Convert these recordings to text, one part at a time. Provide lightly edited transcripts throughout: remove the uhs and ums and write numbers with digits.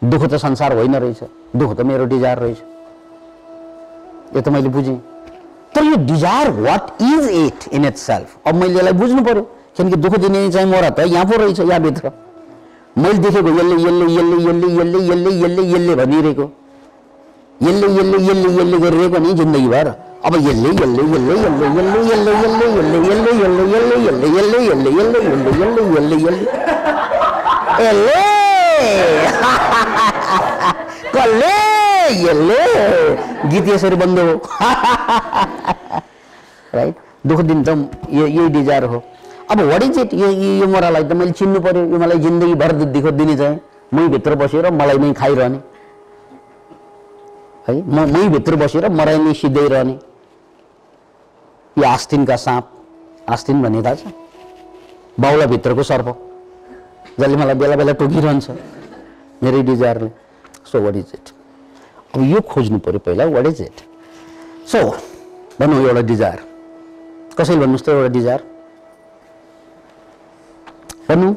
दुःख त संसार होइन रहेछ, दुःख त मेरो डिजायर रहेछ, यो त मैले बुझेँ। तर यो desire what is it in itself, अब मैले यसलाई बुझ्नु पर्यो। किनकि दुःख दिने चाहिँ मोरा त यहाँ पो रहेछ, यहाँभित्र मैले देखेको यसले यसले यसले यसले यसले यसले यसले यसले भनिरहेको, यसले यसले यसले यसले गरिरहेको नि जिन्दगीभर। अब यसले यसले यसले यसले यसले यसले यसले यसले यसले यसले यसले यसले यसले यसले यसले यसले यसले यसले कसले यसले गीत यसरी बन्द हो राइट। दुःख दिन त यही डिजायर हो। अब व्हाट इज इट, यो मोरालाई त मैले चिन्नु पर्यो। यो मलाई जिन्दगीभर दुःख दिने चाहिँ मै भित्र बसेर मलाई नै खाइरहने है, मै भित्र बसेर मराइ नै सिधै रहने। यो आस्थिनका साँप, आस्थिन भन्ने थाहा छ, बाउला भित्रको सर्प जसले मलाई बेला बेला टोकिरहन्छ मेरै डिजायरले। सो व्हाट इज इट, अब यो खोज्नु पर्यो पहिला, व्हाट इज इट। सो भनौँ एउटा डिजायर, कसैले भन्नुहोस् त एउटा डिजायर भनौँ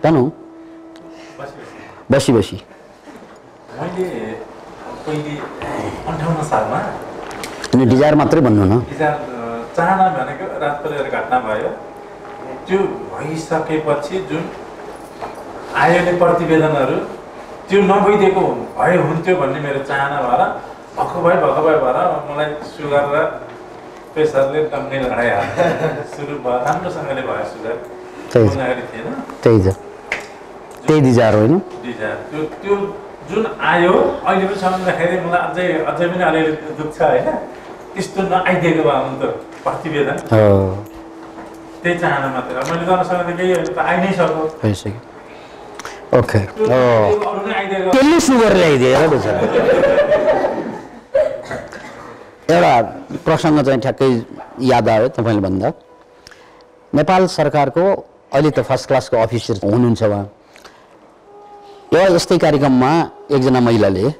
भनौँ। बसी बसी मैले पहिले 58 सालमा अनि डिजायर मात्रै भन्नु न, चाहना भनेको रात परेर घटना भयो। त्यो भइसकेपछि जुन आयो नि प्रतिवेदनहरू, त्यो नभइदिएको भए हुन्थ्यो भन्ने मेरो चाहना भएर भक्क भएर मलाई सुगर र प्रेसरले टम्ने लडाइँ हाल्यो। सुरु भयो, राम्रोसँगले भयो सुगर, थिएन। त्यही डिजायर होइन डिजायर। त्यो जुन आयो अहिले पनि सम्झँदाखेरि मलाई अझै पनि अलिअलि दुःख छ होइन। त्यस्तो नआइदिएको भए हुन त प्रतिवेदन, त्यही चाहना मात्रै। मैले गर्न सक्ने केही त आइ नै सक्यो। ओके, त्यसले सुगर ल्याइदिएर बेचारा। एउटा प्रसङ्ग चाहिँ ठ्याक्कै याद आयो तपाईँले भन्दा। नेपाल सरकारको अहिले त फर्स्ट क्लासको अफिसर हुनुहुन्छ उहाँ। एउटा यस्तै कार्यक्रममा एकजना महिलाले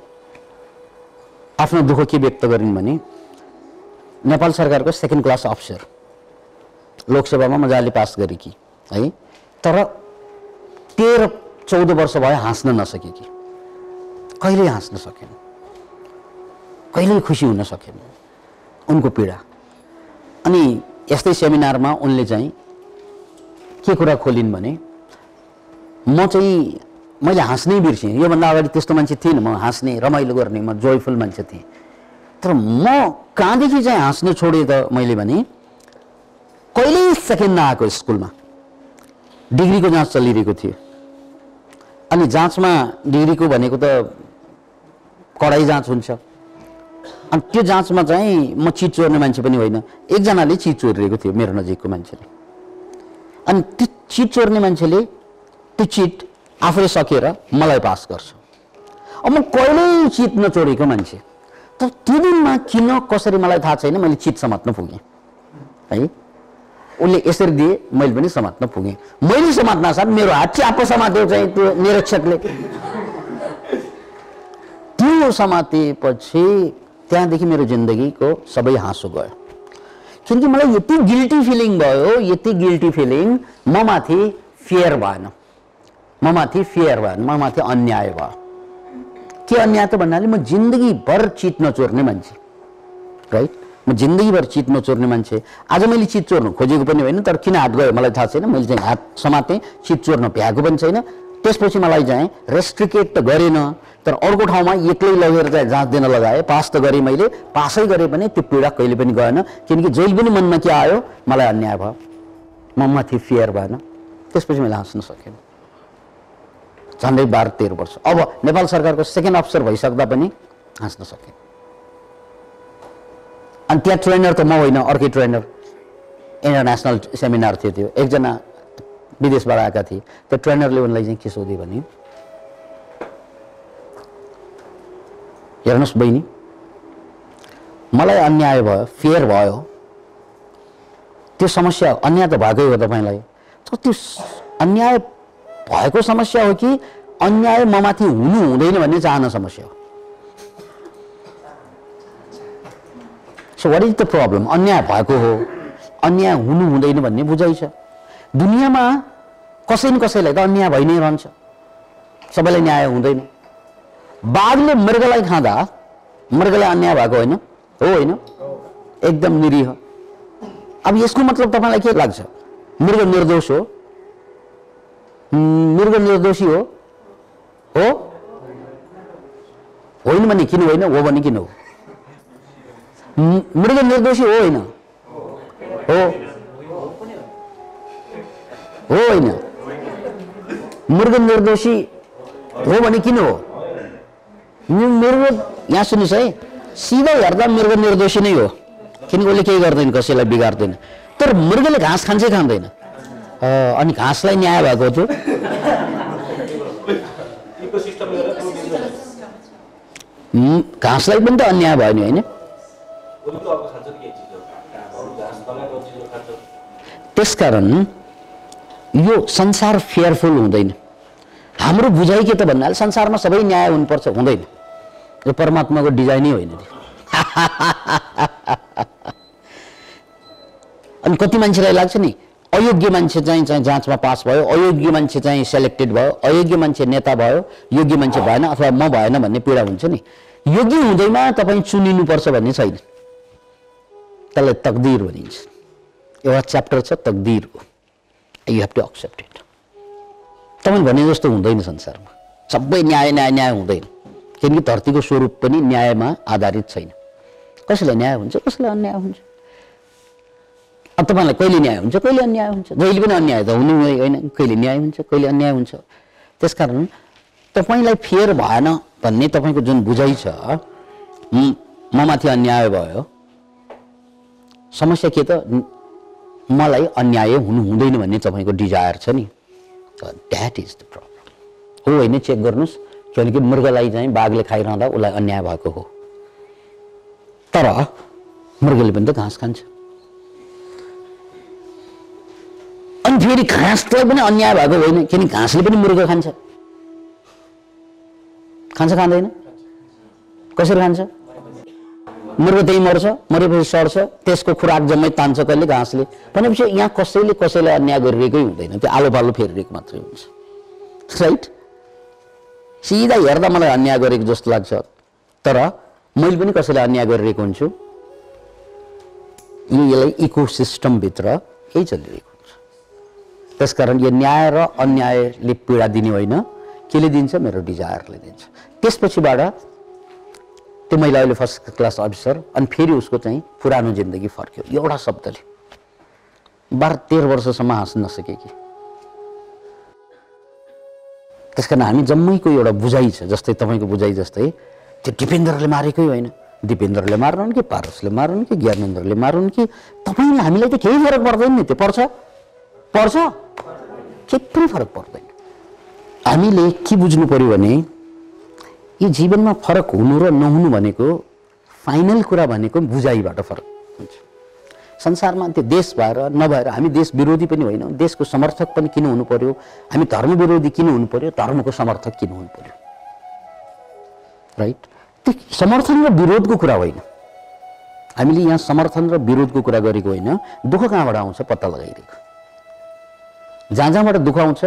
आफ्नो दुःख के व्यक्त गरिन् भने, नेपाल सरकारको सेकेन्ड क्लास अफिसर, लोकसेवामा मजाले पास गरेकी है, तर 13-14 वर्ष भयो हाँस्न नसकेकी, कहिल्यै हाँस्न सकेन, कहिल्यै खुसी हुन सकेन, उनको पीडा। अनि यस्तै सेमिनारमा उनले चाहिँ के कुरा खोलिन् भने, मैले हाँस्नै बिर्सेँ। योभन्दा अगाडि त्यस्तो मान्छे थिइनँ, म हाँस्ने रमाइलो गर्ने म जोयफुल मान्छे थिएँ। तर म कहाँदेखि चाहिँ हाँस्न छोडेँ त मैले भने, कहिल्यै सेकेन्ड नआएको स्कुलमा डिग्रीको जाँच चलिरहेको थियो। अनि जाँचमा डिग्रीको भनेको त कडाई जाँच हुन्छ। अनि त्यो जाँचमा चाहिँ म चिट चोर्ने मान्छे पनि होइन, एकजनाले चिट चोरिरहेको थियो मेरो नजिकको मान्छेले। अनि त्यो चिट चोर्ने मान्छेले त्यो चिट आफूले सकेर मलाई पास गर्छ। अब म कहिल्यै चिट नचोरेको मान्छे, तर त्यो दिनमा किन कसरी मलाई थाहा छैन, मैले चिट समात्न पुगेँ है। उसले यसरी दिए, मैले पनि समात्न पुगेँ। मैले समात्न साथ मेरो हात च्याप्प समात्यो चाहिँ त्यो निरीक्षकले। त्यो समातेपछि त्यहाँदेखि मेरो जिन्दगीको सबै हाँसो गयो। किनकि मलाई यति गिल्टी फिलिङ भयो, यति गिल्टी फिलिङ, ममाथि फियर भएन, ममाथि अन्याय भयो। के अन्याय त भन्नाले म जिन्दगीभर चिट नचोर्ने मान्छे राइट, म जिन्दगीभर चिट नचोर्ने मान्छे। आज मैले चिट चोर्नु खोजेको पनि होइन, तर किन हात गयो मलाई थाहा छैन। मैले चाहिँ हात समातेँ, चिट चोर्न भ्याएको पनि छैन। त्यसपछि मलाई चाहिँ रेस्ट्रिकेट त गरेन, तर अर्को ठाउँमा एक्लै लगेर चाहिँ जाँच दिन लगाएँ। पास त गरेँ, मैले पासै गरेँ पनि त्यो पीडा कहिले पनि गएन। किनकि जहिले पनि मनमा के आयो, मलाई अन्याय भयो, ममाथि फियर भएन। त्यसपछि मैले हाँस्न सकेन। झन्डै 12-13 वर्ष। अब नेपाल सरकारको सेकेन्ड अफिसर भइसक्दा पनि हाँस्न सकेँ। अनि त्यहाँ ट्रेनर त म होइन, अर्कै ट्रेनर, इन्टरनेसनल सेमिनार थियो त्यो, एकजना विदेशबाट आएका थिए। त्यो ट्रेनरले उनलाई चाहिँ के सोध्यो भने, हेर्नुहोस् बहिनी, मलाई अन्याय भयो, फेयर भयो, त्यो समस्या अन्याय त भएकै हो तपाईँलाई, तर त्यो अन्याय भएको समस्या हो कि अन्याय ममाथि हुनु हुँदैन भन्ने चाहना समस्या हो। So what is the problem? अन्याय भएको हो, अन्याय हुनु हुँदैन भन्ने बुझाइ छ। दुनियाँमा कसै न कसैलाई त अन्याय भइ नै रहन्छ। सबैलाई न्याय हुँदैन। बाघले मृगलाई खाँदा मृगलाई अन्याय भएको होइन? हो होइन? एकदम निरीह। अब यसको मतलब तपाईलाई के लाग्छ? मृग निर्दोष हो? मृग निर्दोषी हो? हो होइन भने किन होइन? हो भने किन हो? मृग निर्दोषी हो होइन? हो हो होइन? मृग निर्दोषी हो भने किन हो? मृग यहाँ सुन्नुहोस् है, सिधा हेर्दा मृग निर्दोषी नै हो, किनकि उसले केही गर्दैन, कसैलाई बिगार्दैन। तर मृगले घाँस खान्छै खाँदैन। अनि घाँसलाई न्याय भएको थियो। घाँसलाई पनि त अन्याय भयो नि होइन? त्यसकारण यो संसार फेयरफुल हुँदैन। हाम्रो बुझाइ के त भन्नाले संसारमा सबै न्याय हुनुपर्छ, हुँदैन। यो परमात्माको डिजाइनै होइन। अनि कति मान्छेलाई लाग्छ नि अयोग्य मान्छे चाहिँ जाँचमा पास भयो, अयोग्य मान्छे चाहिँ सेलेक्टेड भयो, अयोग्य मान्छे नेता भयो, योग्य मान्छे भएन अथवा म भएन भन्ने पीडा हुन्छ नि। योग्य हुँदैमा तपाईँ चुनिनुपर्छ भन्ने छैन। त्यसलाई तकदीर भनिन्छ। एउटा च्याप्टर छ तकदीरको, you have to accept it. तपाईँ भने जस्तो हुँदैन संसारमा, सबै न्याय न्याय न्याय हुँदैन, किनकि धरतीको स्वरूप पनि न्यायमा आधारित छैन। कसैलाई न्याय हुन्छ, कसैलाई अन्याय हुन्छ। अब तपाईँलाई कहिले न्याय हुन्छ, कहिले अन्याय हुन्छ। जहिले पनि अन्याय त हुनु होइन, कहिले न्याय हुन्छ, कहिले अन्याय हुन्छ। त्यसकारण तपाईँलाई फेयर भएन भन्ने तपाईँको जुन बुझाइ छ, ममाथि अन्याय भयो, समस्या के त मलाई अन्याय हुनु हुँदैन भन्ने तपाईँको डिजायर छ नि, द्याट इज द प्रब्लम। हो होइन? चेक गर्नुहोस्, किनकि मृगलाई चाहिँ बाघले खाइरहँदा उसलाई अन्याय भएको हो, तर मृगले पनि त घाँस खान्छ। अनि फेरि घाँसलाई पनि अन्याय भएको होइन, किनकि घाँसले पनि मृग खान्छ। खान्छ खाँदैन? कसरी खान्छ? मृग त्यही मर्छ, मरेपछि सर्छ, त्यसको खुराक जम्मै तान्छ कहिले घाँसले। भनेपछि यहाँ कसैले कसैलाई अन्याय गरिरहेकै हुँदैन, त्यो आलो पालो फेरिरहेको मात्रै हुन्छ। राइट? सिधा हेर्दा मलाई अन्याय गरेको जस्तो लाग्छ, तर मैले पनि कसैलाई अन्याय गरिरहेको हुन्छु। यसलाई इकोसिस्टमभित्र यही चलिरहेको हुन्छ। त्यसकारण यो न्याय र अन्यायले पीडा दिने होइन, केले दिन्छ? मेरो डिजायरले दिन्छ। त्यसपछिबाट त्यो महिला अहिले फर्स्ट क्लास अफिसर, अनि फेरि उसको चाहिँ पुरानो जिन्दगी फर्क्यो एउटा शब्दले। 12-13 वर्षसम्म हाँस्न नसके कि। त्यसकारण हामी जम्मैको एउटा बुझाइ छ, जस्तै तपाईँको बुझाइ जस्तै त्यो दिपेन्द्रले मारेकै होइन, दिपेन्द्रले मार्नुहुन् कि पारसले मार्नुहुन् कि ज्ञानेन्द्रले मार्नुहुन् कि तपाईँले, हामीलाई त केही फरक पर्दैन नि। त्यो पर्छ पर्छ केही पनि फरक पर्दैन। हामीले के बुझ्नु पर्यो भने यो जीवनमा फरक हुनु र नहुनु भनेको फाइनल कुरा भनेको बुझाइबाट फरक हुन्छ। संसारमा त्यो देश भएर नभएर हामी देश विरोधी पनि होइनौँ, देशको समर्थक पनि किन हुनु पर्यो, हामी धर्म विरोधी किन हुनु पर्यो, धर्मको समर्थक किन हुनु पर्यो? राइट? त्यो समर्थन र विरोधको कुरा होइन। हामीले यहाँ समर्थन र विरोधको कुरा गरेको होइन, दुःख कहाँबाट आउँछ पत्ता लगाइरहेको। जहाँ जहाँबाट दुःख आउँछ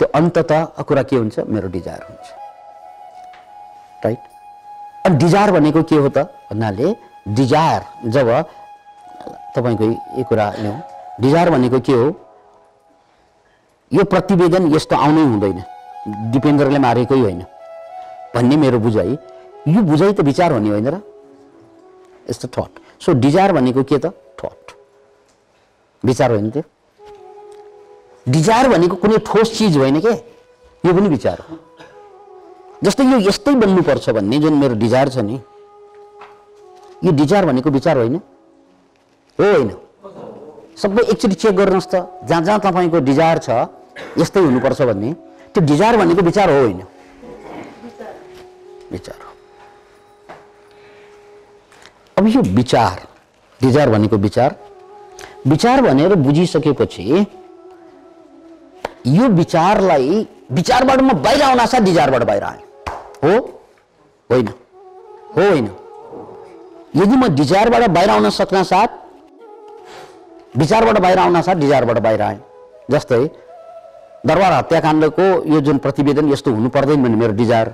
त्यो अन्ततः कुरा के हुन्छ? मेरो डिजायर हुन्छ। राइट? अनि डिजायर भनेको के हो त भन्नाले, डिजायर जब तपाईको यो कुरा ल्याउँ, डिजायर भनेको के हो? यो प्रतिवेदन यस्तो आउनै हुँदैन, दिपेन्द्रले मारेकै होइन भन्ने मेरो बुझाइ। यो बुझाइ त विचार हुने होइन र? यस्तो थट। सो डिजायर भनेको के त? थट, विचार होइन त्यो। डिजायर भनेको कुनै ठोस चिज होइन के, यो पनि विचार हो। जस्तै यो यस्तै बन्नुपर्छ भन्ने जुन मेरो डिजायर छ नि, यो डिजायर भनेको विचार होइन? हो होइन? सबै एकचोटि चेक गर्नुहोस् त, जहाँ जहाँ तपाईँको डिजायर छ यस्तै हुनुपर्छ भन्ने, त्यो डिजायर भनेको विचार हो होइन? विचार हो। अब यो विचार, डिजायर भनेको विचार, विचार भनेर बुझिसकेपछि यो विचारलाई, विचारबाट म बाहिर आउन साथ डिजायरबाट बाहिर आएँ, हो होइन? हो होइन? यदि म डिजायरबाट बाहिर आउन सक्न साथ, विचारबाट बाहिर आउन साथ डिजायरबाट बाहिर आएँ। जस्तै दरबार हत्याकाण्डको यो जुन प्रतिवेदन यस्तो हुनु पर्दैन भन्ने मेरो डिजायर।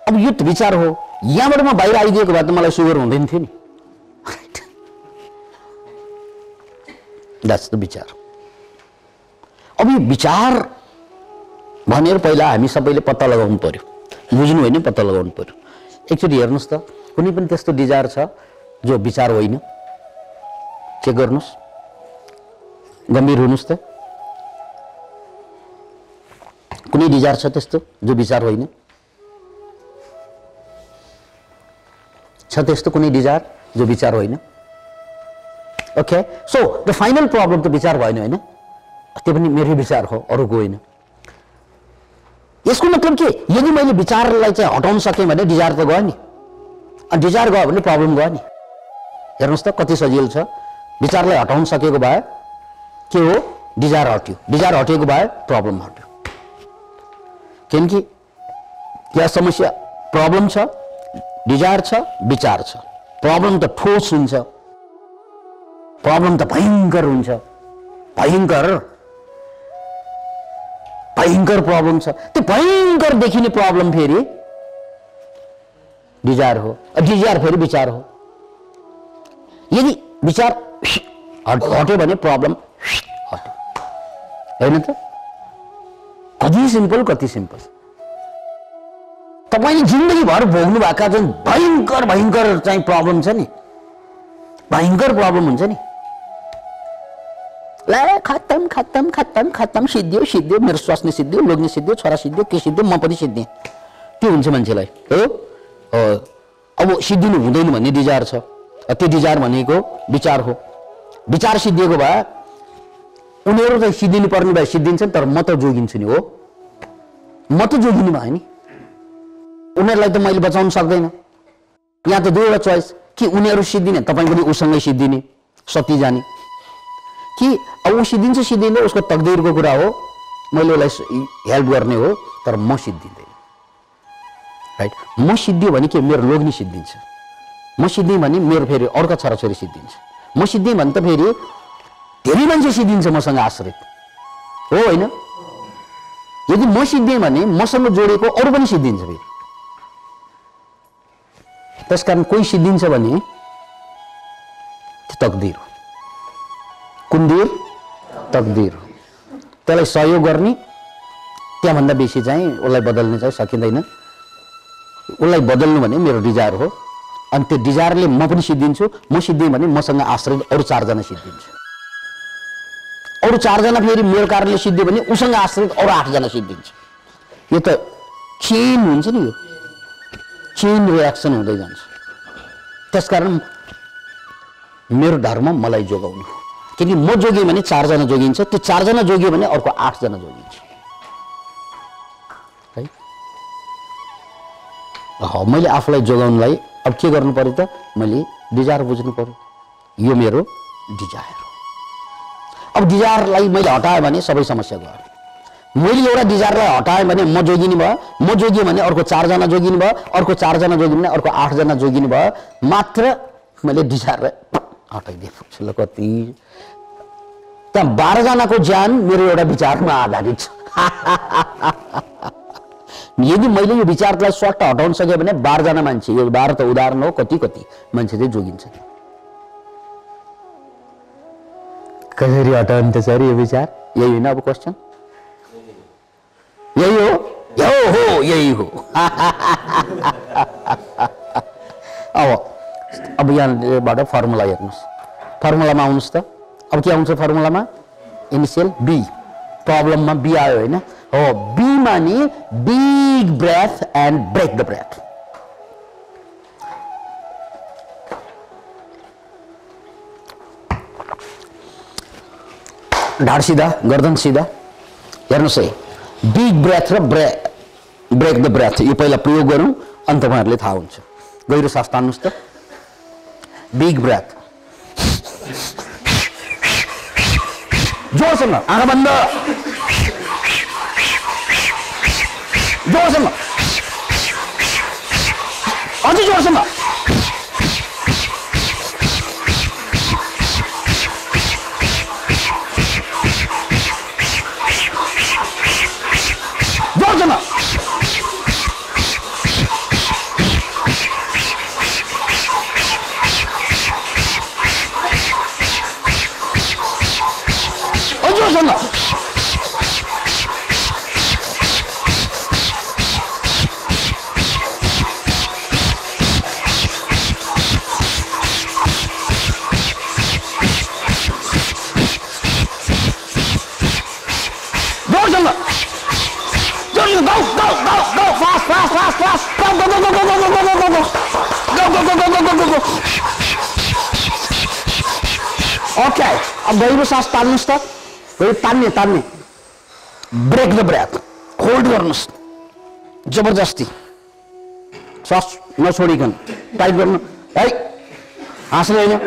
अब यो त विचार हो, यहाँबाट म बाहिर आइदिएको भए त मलाई सुगर हुँदैन थियो नि। द्याट्स द विचार। अब यो विचार भनेर पहिला हामी सबैले पत्ता लगाउनु पर्यो, बुझ्नु होइन, पत्ता लगाउनु पर्यो। एकचोटि हेर्नुहोस् त, कुनै पनि त्यस्तो डिजायर छ जो विचार होइन? चेक गर्नुहोस्, गम्भीर हुनुहोस् त। कुनै डिजायर छ त्यस्तो जो विचार होइन? छ त्यस्तो कुनै डिजायर जो विचार होइन? Okay, so the final problem त विचार भएन होइन, त्यो पनि मेरै विचार हो, अरूको होइन। यसको मतलब के, यदि मैले विचारलाई चाहिँ हटाउन सकेँ भने डिजायर त गयो नि, अनि डिजायर गयो भने प्रब्लम गयो नि। हेर्नुहोस् त कति सजिलो छ। विचारलाई हटाउन सकेको भए के हो, डिजायर हट्यो, डिजायर हटेको भए प्रब्लम हट्यो। किनकि क्या समस्या, प्रब्लम छ, डिजायर छ, विचार छ। प्रब्लम त ठोस हुन्छ, प्रब्लम त भयंकर हुन्छ, भयंकर भयंकर प्रब्लम छ। त्यो भयंकर देखिने प्रब्लम फेरि डिजायर हो, डिजायर फेरि विचार हो। यदि विचार हट्यो भने प्रब्लम हट्यो, होइन त? कति सिम्पल, कति सिम्पल। तपाईले जिन्दगीभर भोग्नु भएका जुन भयंकर भयंकर चाहिँ प्रब्लम छ नि, भयंकर प्रब्लम हुन्छ नि, ला खत्तम खत्तम खत्तम खत्तम, सिद्धियो सिद्धियो, मेरो स्वास्नी सिद्धियो, लोग्ने सिद्धियो, छोरा सिद्धियो, के सिद्धियो, म पनि सिद्धिएँ, त्यो हुन्छ मान्छेलाई हो। अब सिद्धिनु हुँदैन भन्ने डिजायर छ, त्यो डिजायर भनेको विचार हो। विचार सिद्धिएको भए उनीहरू चाहिँ सिद्धिनु पर्ने भए सिद्धिन्छन्, तर म त जोगिन्छु नि, हो म त जोगिनु भयो नि। उनीहरूलाई त मैले बचाउन सक्दैन। यहाँ त दुईवटा चोइस, कि उनीहरू सिद्धिने, तपाईँ पनि उसँगै सिद्धिने, सती जाने, कि अब ऊ सिद्धिन्छ सिद्धिँदैन उसको तकदिरको कुरा हो, मैले उसलाई हेल्प गर्ने हो, तर म सिद्धिँदैन। राइट, म सिद्धियो भने के, मेरो लोग्नी सिद्धिन्छ। म सिद्धिएँ भने मेरो फेरि अर्का छोराछोरी सिद्धिन्छ। म सिद्धिएँ भने त फेरि धेरै मान्छे सिद्धिन्छ मसँग आश्रित, हो होइन? यदि म सिद्धिएँ भने मसँग जोडिएको अरू पनि सिद्धिन्छ फेरि। त्यसकारण कोही सिद्धिन्छ भने त्यो तकदिर हो, कुन्दिर तकदिर हो। त्यसलाई सहयोग गर्ने, त्यहाँभन्दा बेसी चाहिँ उसलाई बदल्ने चाहिँ सकिँदैन। उसलाई बदल्नु भने मेरो डिजायर हो, अनि त्यो डिजायरले म पनि सिद्धिन्छु। म सिद्धिएँ भने मसँग आश्रित अरू 4 जना सिद्धिन्छ, अरू 4 जना फेरि मेरो कारणले सिद्धियो भने उसँग आश्रित अरू 8 जना सिद्धिन्छ। यो त चेन हुन्छ नि, यो चेन रियाक्सन हुँदै जान्छ। त्यसकारण मेरो धर्म मलाई जोगाउनु हो, किनकि म जोगिएँ भने 4 जना जोगिन्छ, त्यो 4 जना जोगियो भने अर्को 8 जना जोगिन्छ। है, मैले आफूलाई जोगाउनलाई अब के गर्नु पर्यो त, मैले डिजायर बुझ्नु पर्यो। यो मेरो डिजायर हो। अब डिजायरलाई मैले हटाएँ भने सबै समस्या गयो। मैले एउटा डिजायरलाई हटाएँ भने म जोगिने भयो, म जोगिएँ भने अर्को 4 जना जोगिने भयो, अर्को 4 जना जोगिने भने अर्को 8 जना जोगिने भयो। मात्र मैले डिजायरलाई हटाइदिएँ। ल कति त्यहाँ 12 जनाको ज्यान मेरो एउटा विचारमा आधारित छ। यदि मैले यो विचारलाई स्वाट हटाउन सके भने 12 जना मान्छे, यो 12 त उदाहरण हो, कति कति मान्छे चाहिँ जोगिन्छ। कसरी हटाउनु त सर यो विचार? यही होइन अब क्वेसन, यही हो, यही हो। अब यहाँबाट फर्मुला हेर्नुहोस्, फर्मुलामा आउनुहोस् त। अब के आउँछ फर्मुलामा? इनिशियल बी, प्रब्लममा बी आयो होइन? हो, बी माने big breath and break the breath. ढाड सिधा, गर्दन सिधा। हेर्नुहोस् है, बिग ब्रेथ र ब्रेक द ब्रेथ यो पहिला प्रयोग गरौँ, अनि तपाईँहरूले थाहा हुन्छ। गहिरो सास तान्नुहोस् त। बिग ब्रेथ, जोरसँग, आँखा बन्द, जोरसँग, अझै जोरसँग। go, fast, fast, fast, fast. Go, go, go, go, go, go, go, go, go, go. Go, go, go, go, go, go, go. Okay. अब गहिरो सास तान्नुस् त। गहिरो तान्ने। Break the breath. Hold गर्नुस्। जबरजस्ती। सास नछोडिकन टाइट गर्नु। है। हाँस्नु हैन।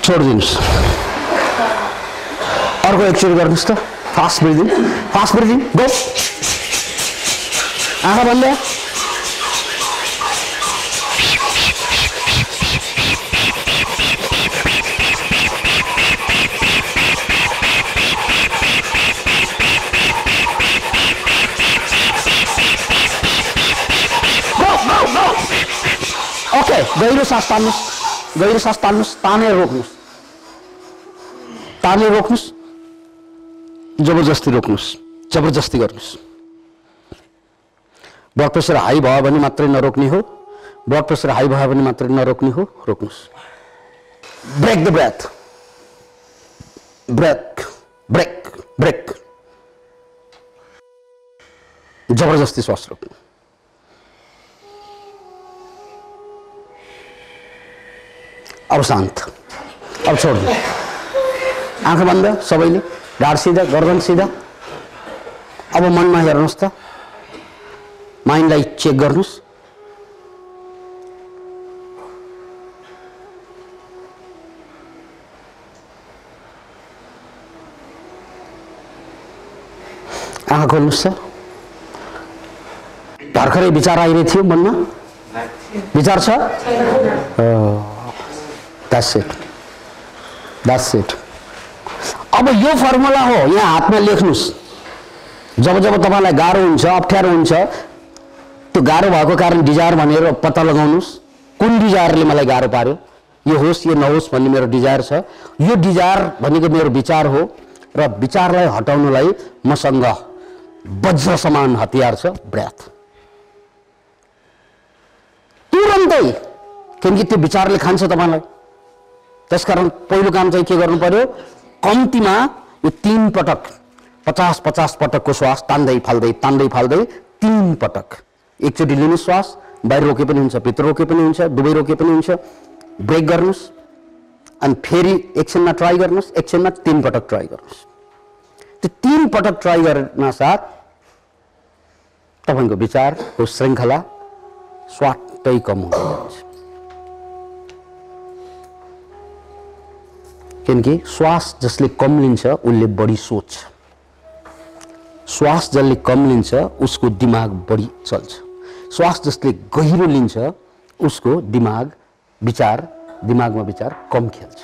छोडिदिनुस्। अर्को एकचोटि गर्नुस् त। Fast breathing go. आँखा बन्द। ओके, गहिरो सास तान्नुस्। ताने रोक्नुस्। जबरजस्ती रोक्नुस्। जबरजस्ती गर्नुस्। ब्लड प्रेसर हाई भयो भने मात्रै नरोक्ने हो। ब्लड प्रेसर हाई भयो भने मात्रै नरोक्ने हो। रोक्नुस्। Break the breath. ब्रेक। जबरजस्ती श्वास रोक्नु। अब शान्त। अब छोड्नु। आँखा बन्द सबैले। ढाड सिधा, गर्दन सिधा। अब मनमा हेर्नुस् त। माइन्डलाई चेक गर्नुस्। आँखा खोल्नुस् त। भर्खरै विचार आइरहेको थियो मनमा। विचार छ? That's it. अब यो फर्मुला हो, यहाँ हातमा लेख्नुस्। जब तपाईलाई गाह्रो हुन्छ, अप्ठ्यारो हुन्छ, त्यो गाह्रो भएको कारण डिजायर भनेर पत्ता लगाउनुस्। कुन डिजायरले मलाई गाह्रो पार्यो? यो होस् यो नहोस् भन्ने मेरो डिजायर छ। यो डिजायर भनेको मेरो विचार हो र विचारलाई हटाउनलाई मसँग वज्र समान हतियार छ, ब्रेथ। तुरन्तै, किनकि त्यो विचारले खान्छ तपाईलाई। त्यसकारण पहिलो काम चाहिँ के गर्नु पर्यो? कम्तीमा यो 3 पटक 50 पटकको श्वास तान्दै फाल्दै 3 पटक। एकचोटि लिनु श्वास, बाहिर रोके पनि हुन्छ, भित्र रोके पनि हुन्छ, दुवै रोके पनि हुन्छ। ब्रेक गर्नुस् अनि फेरि एकछिनमा ट्राई गर्नुस्। एकछिनमा 3 पटक ट्राई गर्नुस्। त्यो 3 पटक ट्राई गर्न साथ तपाईको विचारको श्रृङ्खला स्वाटै कम हुँदै जान्छ। किनकि श्वास जसले कम लिन्छ उसले बढी सोच्छ। श्वास जसले कम लिन्छ उसको दिमाग बढी चल्छ। श्वास जसले गहिरो लिन्छ उसको दिमागमा विचार कम खेल्छ।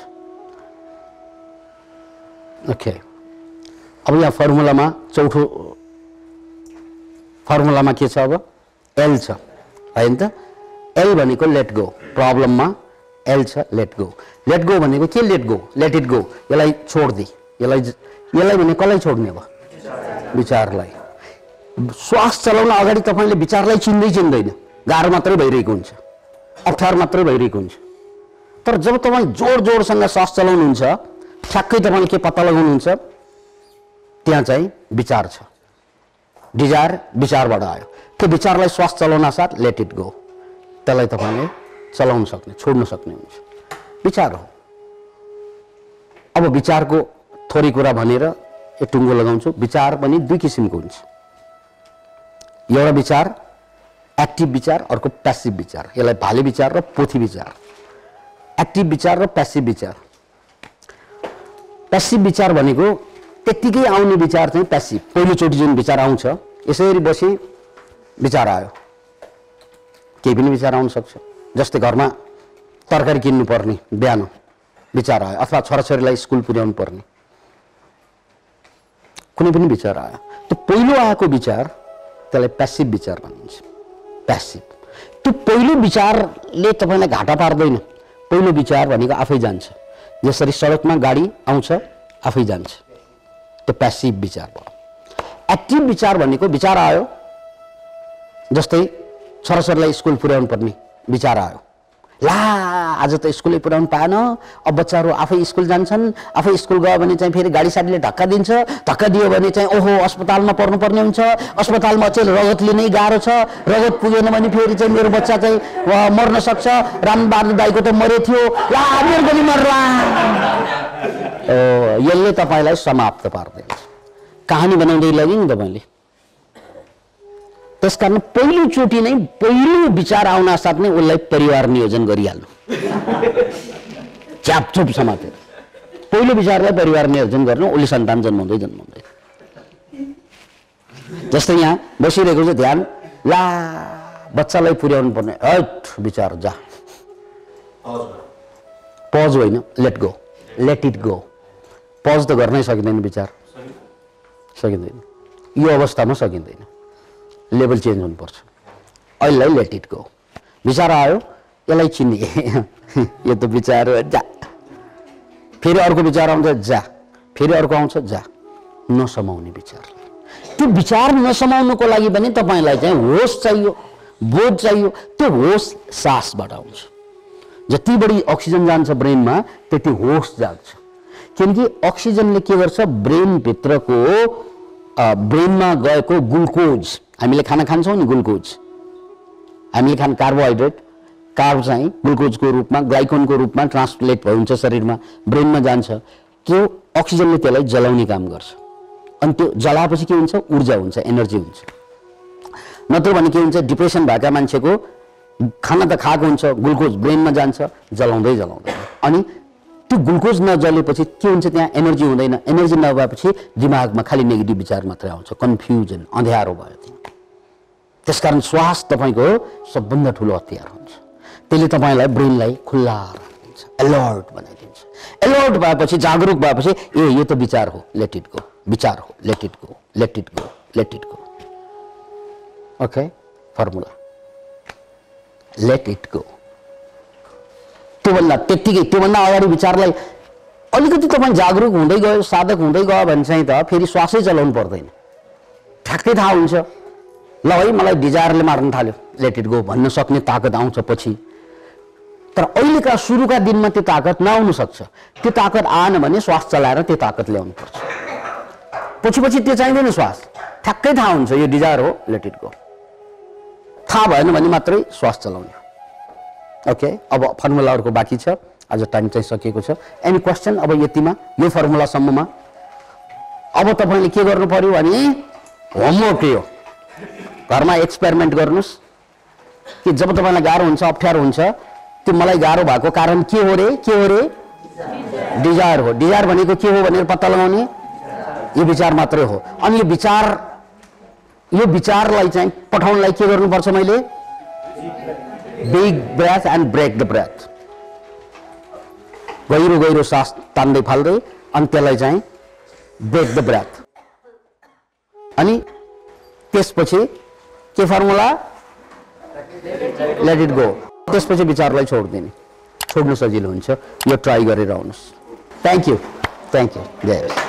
ओके, अब यहाँ फर्मुलामा चौथो फर्मुलामा के छ? अब एल छ हैन त। एल भनेको लेट गो। प्रब्लममा एल छ लेट गो। लेट गो भनेको के? Late go, let it go. यसलाई छोड्दे। यसलाई भने कसलाई छोड्ने अब? विचारलाई। श्वास चलाउन अगाडि तपाईले विचारलाई चिन्दैन। गाह्रो मात्रै भइरहेको हुन्छ, अप्ठ्यारो मात्रै भइरहेको हुन्छ। तर जब तपाई जोडसँग श्वास चलाउनुहुन्छ, ठ्याक्कै तपाईले के पत्ता लगाउनुहुन्छ? त्यहाँ चाहिँ विचार छ। डिजायर विचारबाट आयो। त्यो विचारलाई श्वास चलाउन साथ लेट इट गो। त्यसलाई तपाईले चलाउन सक्ने, छोड्न सक्ने हुन्छ। विचार हो। अब विचारको थोरै कुरा भनेर यो टुङ्गो लगाउँछु। विचार पनि 2 किसिमको हुन्छ। एउटा विचार एक्टिभ विचार, अर्को प्यासिभ विचार। यसलाई भाले विचार र पोथी विचार। एक्टिभ विचार र प्यासिभ विचार। प्यासिभ विचार भनेको त्यतिकै आउने विचार चाहिँ प्यासिभ। पहिलोचोटि जुन विचार आउँछ, यसरी बसी विचार आयो, केही पनि विचार आउन सक्छ। जस्तै घरमा तरकारी किन्नु पर्ने बिहान विचार आयो, अथवा छोराछोरीलाई स्कुल पुर्याउनु पर्ने, कुनै पनि विचार आयो। त्यो पहिलो आएको विचार त्यसलाई प्यासिभ विचार भनिन्छ। प्यासिभ। त्यो पहिलो विचारले तपाईलाई घाटा पार्दैन। पहिलो विचार भनेको आफै जान्छ। जसरी सडकमा गाडी आउँछ आफै जान्छ, त्यो प्यासिभ विचार भयो। एक्टिभ विचार भनेको विचार आयो, जस्तै छोराछोरीलाई स्कुल पुर्याउनु पर्ने विचार आयो, ला आज त स्कुलै पुर्याउनु पाएन, अब बच्चाहरू आफै स्कुल जान्छन्, आफै स्कुल गयो भने चाहिँ फेरि गाडी साडीले धक्का दिन्छ, धक्का दियो भने चाहिँ ओहो अस्पतालमा पर्नुपर्ने हुन्छ, अस्पतालमा चाहिँ रगत लिनै गाह्रो छ, रगत पुगेन भने फेरि चाहिँ मेरो बच्चा चाहिँ मर्न सक्छ, रामबहादुर दाइको त मरे थियो, ला मेरो पनि मर्ला। यसले तपाईँलाई समाप्त पार्दैन, कहानी बनाउँदै लग्यो नि तपाईँले। त्यसकारण पहिलोचोटि नै पहिलो विचार आउन साथ नै उसलाई परिवार नियोजन गरिहाल्नु, च्यापचुप समातेर पहिलो विचारलाई परिवार नियोजन गर्नु, उसले सन्तान जन्माउँदै जन्माउँदै। जस्तै यहाँ बसिरहेको छ ध्यान, ला बच्चालाई पुर्याउनु पर्ने हट विचार जा, पज होइन let go, let it go. Pause त गर्नै सकिँदैन, विचार सकिँदैन, यो अवस्थामा सकिँदैन, लेभल चेन्ज हुनुपर्छ। अहिले लेट इट गो, विचार आयो यसलाई चिन्ने यो त विचार हो जा, फेरि अर्को विचार आउँछ जा, फेरि अर्को आउँछ जा, नसमाउने विचार। त्यो विचार नसमाउनुको लागि पनि तपाईँलाई चाहिँ होस चाहियो, बोध चाहियो। त्यो होस सासबाट आउँछ, जति बढी अक्सिजन जान्छ ब्रेनमा त्यति होस जाग्छ, किनकि अक्सिजनले के गर्छ ब्रेनभित्रको ब्रेनमा गएको ग्लुकोज, हामीले खाना खान्छौँ नि ग्लुकोज, हामीले खाने कार्बोहाइड्रेट, कार्ब चाहिँ ग्लुकोजको रूपमा ग्लाइकोनको रूपमा ट्रान्सलेट हुन्छ शरीरमा, ब्रेनमा जान्छ, त्यो अक्सिजनले त्यसलाई जलाउने काम गर्छ, अनि त्यो जलाएपछि के हुन्छ ऊर्जा हुन्छ, एनर्जी हुन्छ। नत्र भने के हुन्छ डिप्रेसन भएका मान्छेको खाना त खाएको हुन्छ, ग्लुकोज ब्रेनमा जान्छ जलाउँदै जलाउँदै, अनि त्यो ग्लुकोज नजलेपछि के हुन्छ त्यहाँ एनर्जी हुँदैन, एनर्जी नभएपछि दिमागमा खालि नेगेटिभ विचार मात्रै आउँछ, कन्फ्युजन अँध्यारो भयो त्यहाँ। त्यसकारण श्वास तपाईँको सबभन्दा ठुलो हतियार हुन्छ, त्यसले तपाईँलाई ब्रेनलाई खुल्ला राखिदिन्छ, अलर्ट बनाइदिन्छ। अलर्ट भएपछि जागरुक भएपछि ए यो त विचार हो, लेट इट गो, विचार हो, late it go, let it go, let it go. Okay, formula late it go. त्योभन्दा त्यत्तिकै त्योभन्दा अगाडि विचारलाई अलिकति तपाईँ जागरुक हुँदै गयो, साधक हुँदै गयो भने चाहिँ त फेरि श्वासै चलाउनु पर्दैन, ठ्याक्कै थाहा हुन्छ ल है मलाई डिजायरले मार्न थाल्यो, लेट इट गो भन्न सक्ने ताकत आउँछ पछि। तर अहिलेका सुरुका दिनमा त्यो ताकत नआउनु सक्छ, त्यो ताकत आएन भने श्वास चलाएर त्यो ताकत ल्याउनु पर्छ, पछि पछि त्यो चाहिँदैन श्वास, ठ्याक्कै थाहा हुन्छ यो डिजायर हो, लेट इट गो। थाहा भएन भने मात्रै श्वास चलाउने। ओके, अब फर्मुला अर्को बाँकी छ, आज टाइम चाहिँ सकिएको छ। एनी क्वेसन अब यतिमा, यो फर्मुलासम्ममा? अब तपाईँले के गर्नु पर्यो भने होमवर्क हो, घरमा एक्सपेरिमेन्ट गर्नुहोस् कि जब तपाईँलाई गाह्रो हुन्छ अप्ठ्यारो हुन्छ, त्यो मलाई गाह्रो भएको कारण के हो रे, के हो रे डिजायर हो, डिजायर भनेको के हो भनेर पत्ता लगाउने, यो विचार मात्रै हो। अनि यो विचारलाई चाहिँ पठाउनलाई के गर्नुपर्छ मैले, big breath and break the breath, गहिरो गहिरो सास तान्दै फाल्दै अनि त्यसलाई चाहिँ ब्रेक द ब्रेथ, अनि त्यसपछि के फर्मुला लेट इट गो, त्यसपछि विचारलाई छोड्दिने, छोड्नु सजिलो हुन्छ। यो ट्राई गरेर आउनुहोस्। थ्याङ्क यू, जय होस्।